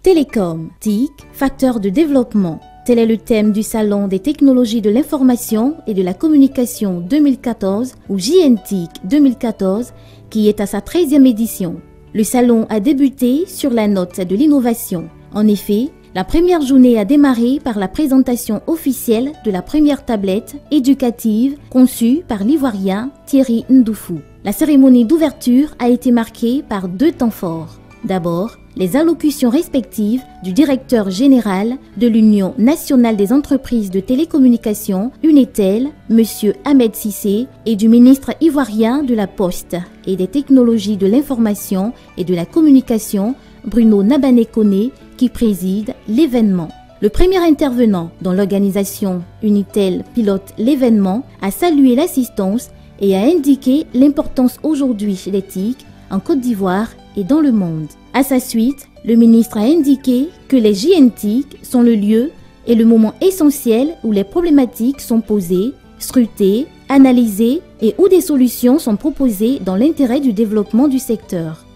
Télécom, TIC, facteur de développement. Tel est le thème du Salon des technologies de l'information et de la communication 2014 ou JNTIC 2014 qui est à sa 13e édition. Le salon a débuté sur la note de l'innovation. En effet, la première journée a démarré par la présentation officielle de la première tablette éducative conçue par l'Ivoirien Thierry Ndoufou. La cérémonie d'ouverture a été marquée par 2 temps forts. D'abord, les allocutions respectives du directeur général de l'Union nationale des entreprises de télécommunications, Unitel, M. Ahmed Cissé, et du ministre ivoirien de la Poste et des technologies de l'information et de la communication, Bruno Nabané-Koné, qui préside l'événement. Le premier intervenant dans l'organisation Unitel pilote l'événement a salué l'assistance et a indiqué l'importance aujourd'hui des TIC en Côte d'Ivoire et dans le monde. À sa suite, le ministre a indiqué que les JNTIC sont le lieu et le moment essentiel où les problématiques sont posées, scrutées, analysées et où des solutions sont proposées dans l'intérêt du développement du secteur.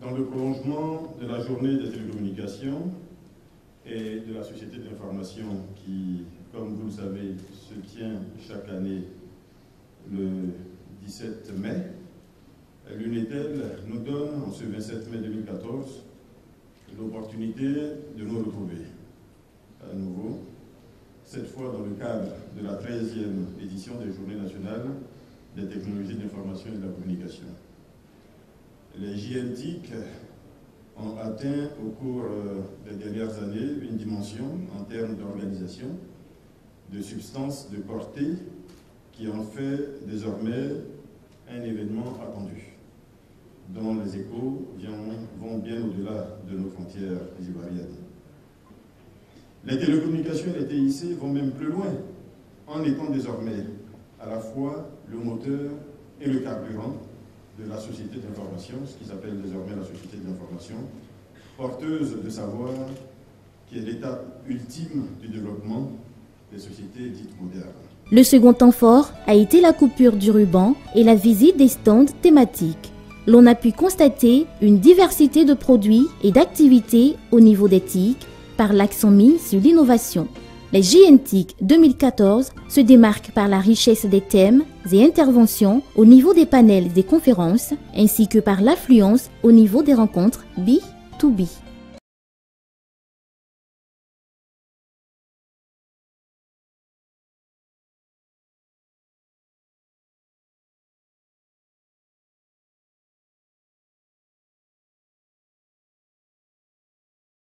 Dans le prolongement de la journée des télécommunications et de la société de l'information qui, comme vous le savez, se tient chaque année le 17 mai, l'Unitel nous donne, en ce 27 mai 2014, l'opportunité de nous retrouver à nouveau, cette fois dans le cadre de la 13e édition des Journées nationales des technologies d'information et de la communication. Les JNTIC ont atteint au cours des dernières années une dimension en termes d'organisation, de substance, de portée, qui en fait désormais un événement attendu, dont les échos vont bien au-delà de nos frontières ivoiriennes. Les télécommunications et les TIC vont même plus loin, en étant désormais à la fois le moteur et le carburant de la société d'information, ce qui s'appelle désormais la société de l'information, porteuse de savoir, qui est l'étape ultime du développement des sociétés dites modernes. Le second temps fort a été la coupure du ruban et la visite des stands thématiques. L'on a pu constater une diversité de produits et d'activités au niveau des TIC par l'accent mis sur l'innovation. Les JNTIC 2014 se démarquent par la richesse des thèmes et interventions au niveau des panels et des conférences, ainsi que par l'affluence au niveau des rencontres B2B.